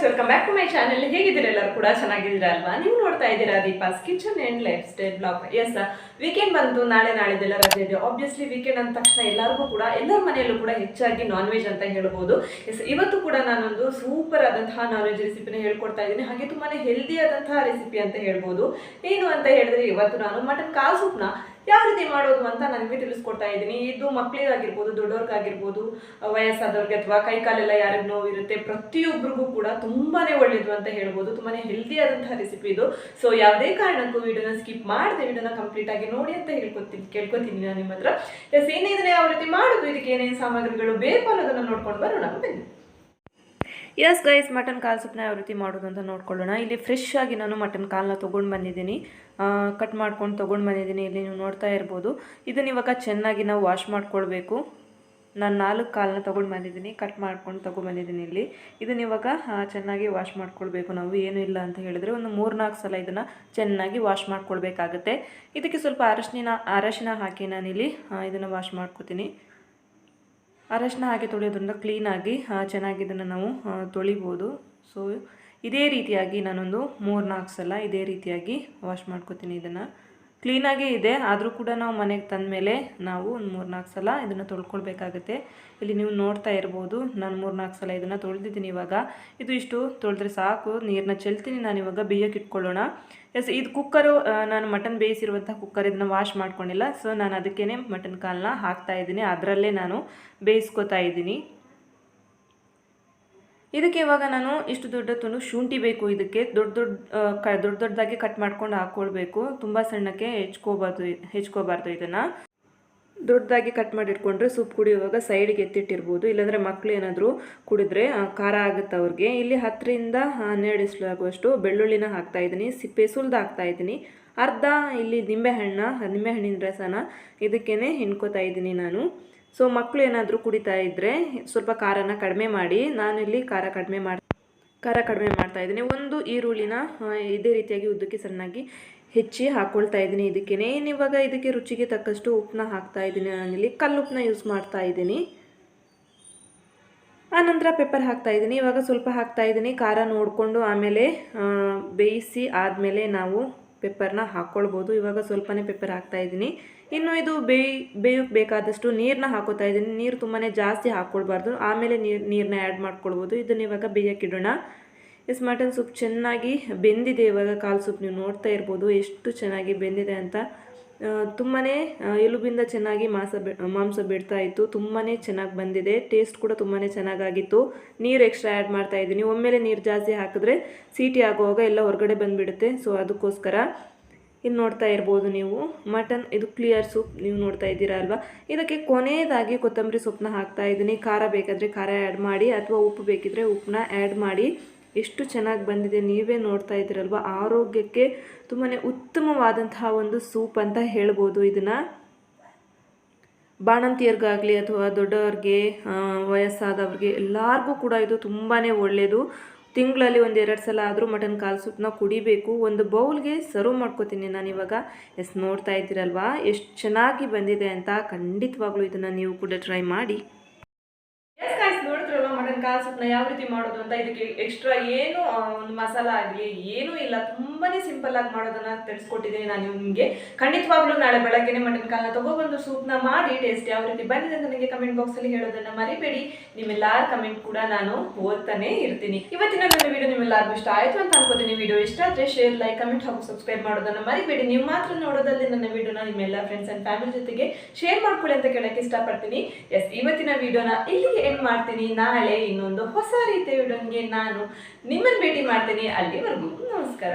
Guys, welcome back to my channel. ಹೇಗಿದ್ದೀರಾ? ಎಲ್ಲರೂ ಕೂಡ ಚೆನ್ನಾಗಿದ್ದೀರಾ ಅಲ್ವಾ? ನೀವು ನೋಡ್ತಾ ಇದ್ದೀರಾ Deepa's kitchen and lifestyle blog. Yes, weekend ಬಂತು, ನಾಳೆದೆಲ್ಲ ರಜೆ ಇದೆ. ಆಬ್ವಿಯಸ್ಲಿ ವೀಕೆಂಡ್ ಅಂದ ತಕ್ಷಣ ಎಲ್ಲರಿಗೂ ಕೂಡ, ಎಲ್ಲರ ಮನೆಯಲ್ಲೂ ಕೂಡ ಹೆಚ್ಚಾಗಿ ನಾನ್ ವೆಜ್ ಅಂತ ಹೇಳ್ಬೋದು. ಎಸ್, ಇವತ್ತು ಕೂಡ ನಾನೊಂದು ಸೂಪರ್ ಆದಂತಹ ನಾನ್ ವೆಜ್ ರೆಸಿಪಿನ ಹೇಳ್ಕೊಡ್ತಾ ಇದ್ದೀನಿ. ಹಾಗೆ ತುಂಬಾನೇ ಹೆಲ್ದಿ ಆದಂತಹ ರೆಸಿಪಿ ಅಂತ ಹೇಳ್ಬೋದು. ಏನು ಅಂತ ಹೇಳಿದ್ರೆ, ಇವತ್ತು ನಾನು ಮಟನ್ ಕಾಲ್ ಸೂಪ್ನ ಯಾವ ರೀತಿ ಮಾಡೋದು ಅಂತ ನನಗೆ ತಿಳಿಸ್ಕೊಡ್ತಾ ಇದ್ದೀನಿ. ಇದು ಮಕ್ಕಳಿಗಾಗಿರ್ಬೋದು, ದೊಡ್ಡವ್ರಿಗಾಗಿರ್ಬೋದು, ವಯಸ್ಸಾದವ್ರಿಗೆ ಅಥವಾ ಕೈ ಕಾಲೆಲ್ಲ ಯಾರಿಗೆ ನೋವು ಇರುತ್ತೆ, ಪ್ರತಿಯೊಬ್ಬರಿಗೂ ಕೂಡ ತುಂಬಾನೇ ಒಳ್ಳೇದು ಅಂತ ಹೇಳ್ಬೋದು. ತುಂಬಾನೇ ಹೆಲ್ದಿ ಆದಂತಹ ರೆಸಿಪಿ ಇದು. ಸೊ ಯಾವುದೇ ಕಾರಣಕ್ಕೂ ವಿಡಿಯೋನ ಸ್ಕಿಪ್ ಮಾಡದೆ ವಿಡಿಯೋನ ಕಂಪ್ಲೀಟ್ ಆಗಿ ನೋಡಿ ಅಂತ ಕೇಳ್ಕೊತೀನಿ ನಾನು ನಿಮ್ಮ ಹತ್ರ. ಎಸ್, ಏನಿದ್ರೆ ಯಾವ ರೀತಿ ಮಾಡೋದು, ಇದಕ್ಕೆ ಏನೇನು ಸಾಮಗ್ರಿಗಳು ಬೇಕು ಅನ್ನೋದನ್ನ ನೋಡ್ಕೊಂಡು ಬರೋಣ ಬನ್ನಿ. ಎಸ್ ಗೈಸ್, ಮಟನ್ ಕಾಲ್ ಸೂಪ್ನ ಯಾವ ರೀತಿ ಮಾಡೋದು ಅಂತ ನೋಡ್ಕೊಳ್ಳೋಣ. ಇಲ್ಲಿ ಫ್ರೆಶ್ ಆಗಿ ನಾನು ಮಟನ್ ಕಾಲನ್ನ ತೊಗೊಂಡು ಬಂದಿದ್ದೀನಿ, ಕಟ್ ಮಾಡ್ಕೊಂಡು ತೊಗೊಂಡು ಬಂದಿದ್ದೀನಿ. ಇಲ್ಲಿ ನೀವು ನೋಡ್ತಾ ಇರ್ಬೋದು. ಇದನ್ನ ಇವಾಗ ಚೆನ್ನಾಗಿ ನಾವು ವಾಶ್ ಮಾಡ್ಕೊಳ್ಬೇಕು. ನಾನು 4 ಕಾಲನ್ನ ತೊಗೊಂಡು ಬಂದಿದ್ದೀನಿ, ಕಟ್ ಮಾಡ್ಕೊಂಡು ತೊಗೊಂಡ್ಬಂದಿದ್ದೀನಿ. ಇದನ್ನ ಇವಾಗ ಚೆನ್ನಾಗಿ ವಾಶ್ ಮಾಡ್ಕೊಳ್ಬೇಕು ನಾವು. ಏನೂ ಇಲ್ಲ ಅಂತ ಹೇಳಿದ್ರೆ ಒಂದು 3-4 ಸಲ ಇದನ್ನು ಚೆನ್ನಾಗಿ ವಾಶ್ ಮಾಡ್ಕೊಳ್ಬೇಕಾಗುತ್ತೆ. ಇದಕ್ಕೆ ಸ್ವಲ್ಪ ಅರಶಿನ ಹಾಕಿ ನಾನಿಲ್ಲಿ ಇದನ್ನು ವಾಶ್ ಮಾಡ್ಕೊತೀನಿ. ಅರಶಿನ ಹಾಕಿ ತೊಳೆಯೋದ್ರಿಂದ ಕ್ಲೀನಾಗಿ ಚೆನ್ನಾಗಿ ಇದನ್ನು ನಾವು ತೊಳಿಬೋದು. ಸೊ ಇದೇ ರೀತಿಯಾಗಿ ನಾನೊಂದು 3-4 ಸಲ ಇದೇ ರೀತಿಯಾಗಿ ವಾಶ್ ಮಾಡ್ಕೊತೀನಿ. ಇದನ್ನು ಕ್ಲೀನಾಗೇ ಇದೆ, ಆದರೂ ಕೂಡ ನಾವು ಮನೆಗೆ ತಂದ ಮೇಲೆ ನಾವು ಒಂದು 3-4 ಸಲ ಇದನ್ನು ತೊಳ್ಕೊಳ್ಬೇಕಾಗುತ್ತೆ. ಇಲ್ಲಿ ನೀವು ನೋಡ್ತಾ ಇರ್ಬೋದು, ನಾನು 3-4 ಸಲ ಇದನ್ನು ತೊಳೆದಿದ್ದೀನಿ. ಇವಾಗ ಇದು ಇಷ್ಟು ತೊಳೆದ್ರೆ ಸಾಕು, ನೀರನ್ನ ಚೆಲ್ತೀನಿ. ನಾನಿವಾಗ ಬೇಯಕ್ಕೆ ಇಟ್ಕೊಳ್ಳೋಣ. ಎಸ್, ಇದು ಕುಕ್ಕರು, ನಾನು ಮಟನ್ ಬೇಯಿಸಿರುವಂಥ ಕುಕ್ಕರ್, ಇದನ್ನು ವಾಶ್ ಮಾಡ್ಕೊಂಡಿಲ್ಲ. ಸೊ ನಾನು ಅದಕ್ಕೇ ಮಟನ್ ಕಾಲನ್ನ ಹಾಕ್ತಾಯಿದ್ದೀನಿ, ಅದರಲ್ಲೇ ನಾನು ಬೇಯಿಸ್ಕೊತಾ ಇದ್ದೀನಿ. ಇದಕ್ಕೆ ಇವಾಗ ನಾನು ಇಷ್ಟು ದೊಡ್ಡ ಶುಂಠಿ ಬೇಕು. ಇದಕ್ಕೆ ದೊಡ್ಡದಾಗಿ ಕಟ್ ಮಾಡ್ಕೊಂಡು ಹಾಕ್ಕೊಳ್ಬೇಕು. ತುಂಬ ಸಣ್ಣಕ್ಕೆ ಹೆಚ್ಕೋಬಾರ್ದು. ಇದನ್ನು ದೊಡ್ಡದಾಗಿ ಕಟ್ ಮಾಡಿಟ್ಕೊಂಡ್ರೆ ಸೂಪ್ ಕುಡಿಯುವಾಗ ಸೈಡಿಗೆ ಎತ್ತಿಟ್ಟಿರ್ಬೋದು. ಇಲ್ಲಾಂದರೆ ಮಕ್ಕಳು ಏನಾದರೂ ಕುಡಿದ್ರೆ ಖಾರ ಆಗುತ್ತೆ ಅವ್ರಿಗೆ. ಇಲ್ಲಿ 10-12 ಇಸ್ಲಾಗುವಷ್ಟು ಬೆಳ್ಳುಳ್ಳಿನ ಹಾಕ್ತಾಯಿದ್ದೀನಿ, ಸಿಪ್ಪೆ ಸುಲಿದು ಹಾಕ್ತಾಯಿದ್ದೀನಿ. ಅರ್ಧ ಇಲ್ಲಿ ನಿಂಬೆಹಣ್ಣಿನ ರಸನ ಇದಕ್ಕೇ ಹಿಂಡ್ಕೋತಾ ಇದ್ದೀನಿ ನಾನು. ಸೊ ಮಕ್ಕಳು ಏನಾದರೂ ಕುಡಿತಾ ಇದ್ದರೆ ಸ್ವಲ್ಪ ಖಾರನ ಕಡಿಮೆ ಮಾಡಿ. ನಾನಿಲ್ಲಿ ಖಾರ ಕಡಿಮೆ ಮಾಡ್ತಾ ಇದ್ದೀನಿ. ಒಂದು ಈರುಳ್ಳಿನ ಇದೇ ರೀತಿಯಾಗಿ ಉದ್ದಕ್ಕೆ ಸಣ್ಣಾಗಿ ಹೆಚ್ಚಿ ಹಾಕ್ಕೊಳ್ತಾ ಇದ್ದೀನಿ. ಇವಾಗ ಇದಕ್ಕೆ ರುಚಿಗೆ ತಕ್ಕಷ್ಟು ಉಪ್ಪನ್ನ ಹಾಕ್ತಾ ಇದ್ದೀನಿ. ನಾನಿಲ್ಲಿ ಕಲ್ಲುಪ್ಪನ್ನ ಯೂಸ್ ಮಾಡ್ತಾ ಇದ್ದೀನಿ. ಆನಂತರ ಪೆಪ್ಪರ್ ಹಾಕ್ತಾ ಇದ್ದೀನಿ. ಇವಾಗ ಸ್ವಲ್ಪ ಹಾಕ್ತಾ ಇದ್ದೀನಿ, ಖಾರ ನೋಡಿಕೊಂಡು ಆಮೇಲೆ ಬೇಯಿಸಿ ಆದಮೇಲೆ ನಾವು ಪೆಪ್ಪರ್ನ ಹಾಕ್ಕೊಳ್ಬೋದು. ಇವಾಗ ಸ್ವಲ್ಪನೇ ಪೆಪ್ಪರ್ ಹಾಕ್ತಾ ಇದ್ದೀನಿ. ಇನ್ನು ಇದು ಬೇಯೋಕ್ಕೆ ಬೇಕಾದಷ್ಟು ನೀರನ್ನ ಹಾಕೋತಾ ಇದ್ದೀನಿ. ನೀರು ತುಂಬಾ ಜಾಸ್ತಿ ಹಾಕ್ಕೊಳ್ಬಾರ್ದು, ಆಮೇಲೆ ನೀರನ್ನ ಆ್ಯಡ್ ಮಾಡ್ಕೊಳ್ಬೋದು. ಇದನ್ನು ಇವಾಗ ಬೇಯಕ್ಕಿಡೋಣ. ಎಸ್, ಮಟನ್ ಸೂಪ್ ಚೆನ್ನಾಗಿ ಬೆಂದಿದೆ. ಇವಾಗ ಕಾಲ್ ಸೂಪ್ ನೀವು ನೋಡ್ತಾ ಇರ್ಬೋದು ಎಷ್ಟು ಚೆನ್ನಾಗಿ ಬೆಂದಿದೆ ಅಂತ. ತುಂಬಾ ಎಲುಬಿಂದ ಚೆನ್ನಾಗಿ ಮಾಂಸ ಬಿಡ್ತಾ ಇತ್ತು. ತುಂಬಾ ಚೆನ್ನಾಗಿ ಬಂದಿದೆ. ಟೇಸ್ಟ್ ಕೂಡ ತುಂಬಾ ಚೆನ್ನಾಗಾಗಿತ್ತು. ನೀರು ಎಕ್ಸ್ಟ್ರಾ ಆ್ಯಡ್ ಮಾಡ್ತಾ ಇದ್ದೀನಿ. ಒಮ್ಮೆಲೆ ನೀರು ಜಾಸ್ತಿ ಹಾಕಿದ್ರೆ ಸೀಟಿ ಆಗುವಾಗ ಎಲ್ಲ ಹೊರಗಡೆ ಬಂದುಬಿಡುತ್ತೆ. ಸೊ ಅದಕ್ಕೋಸ್ಕರ ಇಲ್ಲಿ ನೋಡ್ತಾ ಇರ್ಬೋದು ನೀವು, ಮಟನ್ ಇದು ಕ್ಲಿಯರ್ ಸೂಪ್ ನೀವು ನೋಡ್ತಾ ಇದ್ದೀರಾ ಅಲ್ವಾ. ಇದಕ್ಕೆ ಕೊನೆಯದಾಗಿ ಕೊತ್ತಂಬರಿ ಸೊಪ್ಪನ್ನ ಹಾಕ್ತಾ ಇದ್ದೀನಿ. ಖಾರ ಬೇಕಾದರೆ ಖಾರ ಆ್ಯಡ್ ಮಾಡಿ, ಅಥವಾ ಉಪ್ಪು ಬೇಕಿದ್ರೆ ಉಪ್ಪನ್ನ ಆ್ಯಡ್ ಮಾಡಿ. ಎಷ್ಟು ಚೆನ್ನಾಗಿ ಬಂದಿದೆ ನೀವೇ ನೋಡ್ತಾ ಇದ್ದೀರಲ್ವ. ಆರೋಗ್ಯಕ್ಕೆ ತುಂಬಾ ಉತ್ತಮವಾದಂತಹ ಒಂದು ಸೂಪ್ ಅಂತ ಹೇಳ್ಬೋದು. ಇದನ್ನು ಬಾಣಂತಿಯರಿಗಾಗಲಿ ಅಥವಾ ದೊಡ್ಡವ್ರಿಗೆ, ವಯಸ್ಸಾದವ್ರಿಗೆ ಎಲ್ಲರಿಗೂ ಕೂಡ ಇದು ತುಂಬಾ ಒಳ್ಳೆಯದು. ತಿಂಗಳಲ್ಲಿ 1-2 ಸಲ ಆದರೂ ಮಟನ್ ಕಾಲ್ ಸೂಪ್ನ ಕುಡಿಬೇಕು. ಒಂದು ಬೌಲ್ಗೆ ಸರ್ವ್ ಮಾಡ್ಕೋತೀನಿ ನಾನಿವಾಗ. ಎಸ್, ನೋಡ್ತಾ ಇದ್ದೀರಲ್ವಾ ಎಷ್ಟು ಚೆನ್ನಾಗಿ ಬಂದಿದೆ ಅಂತ. ಖಂಡಿತವಾಗ್ಲೂ ಇದನ್ನು ನೀವು ಕೂಡ ಟ್ರೈ ಮಾಡಿ. ನೋಡಿದ್ರಲ್ವ ಮಟನ್ ಕಾಲ್ ಸೂಪ್ನ ಯಾವ ರೀತಿ ಮಾಡೋದು ಅಂತ. ಇದಕ್ಕೆ ಎಕ್ಸ್ಟ್ರಾ ಏನು ಒಂದು ಮಸಾಲ ಆಗಲಿ ಏನೂ ಇಲ್ಲ, ತುಂಬಾ ಸಿಂಪಲ್ ಆಗಿ ಮಾಡೋದನ್ನ ತಿಳಿಸ್ಕೊಟ್ಟಿದ್ದೀನಿ ನಾನು ನಿಮಗೆ. ಖಂಡಿತವಾಗ್ಲೂ ನಾಳೆ ಬೆಳಗ್ಗೆನೆ ಮಟನ್ ಕಾಲನ್ನ ತಗೊಬಂದು ಸೂಪ್ನ ಮಾಡಿ ಟೇಸ್ಟ್ ಯಾವ ರೀತಿ ಬಂದಿದೆ ಅಂತ ನನಗೆ ಕಮೆಂಟ್ ಬಾಕ್ಸಲ್ಲಿ ಹೇಳೋದನ್ನ ಮರಿಬೇಡಿ. ನಿಮ್ಮೆಲ್ಲರ ಕಮೆಂಟ್ ಕೂಡ ನಾನು ಓದ್ತಾನೆ ಇರ್ತೀನಿ. ಇವತ್ತಿನ ನನ್ನ ವಿಡಿಯೋ ನಿಮ್ಮೆಲ್ಲರಿಗೂ ಇಷ್ಟ ಆಯಿತು ಅಂತ ಅನ್ಕೋತೀನಿ. ವಿಡಿಯೋ ಇಷ್ಟ ಆದರೆ ಶೇರ್, ಲೈಕ್, ಕಮೆಂಟ್ ಹಾಗೂ ಸಬ್ಸ್ಕ್ರೈಬ್ ಮಾಡೋದನ್ನ ಮರಿಬೇಡಿ. ನೀವು ಮಾತ್ರ ನೋಡೋದಲ್ಲಿ ನನ್ನ ವಿಡಿಯೋನ ನಿಮ್ಮೆಲ್ಲ ಫ್ರೆಂಡ್ಸ್ ಆ್ಯಂಡ್ ಫ್ಯಾಮಿಲಿ ಜೊತೆಗೆ ಶೇರ್ ಮಾಡ್ಕೊಳ್ಳಿ ಅಂತ ಕೇಳಕ್ಕೆ ಇಷ್ಟಪಡ್ತೀನಿ. ಎಸ್, ಇವತ್ತಿನ ವಿಡಿಯೋನ ಇಲ್ಲಿಗೆ ಎಂಡ್ ಮಾಡ್ತೀನಿ. ನಾಳೆ ಇನ್ನೊಂದು ಹೊಸ ರೀತಿಯ ವಿಡಿಯೋಗೆ ನಾನು ನಿಮ್ಮನ್ನು ಭೇಟಿ ಮಾಡ್ತೀನಿ. ಅಲ್ಲಿವರೆಗೂ ನಮಸ್ಕಾರ.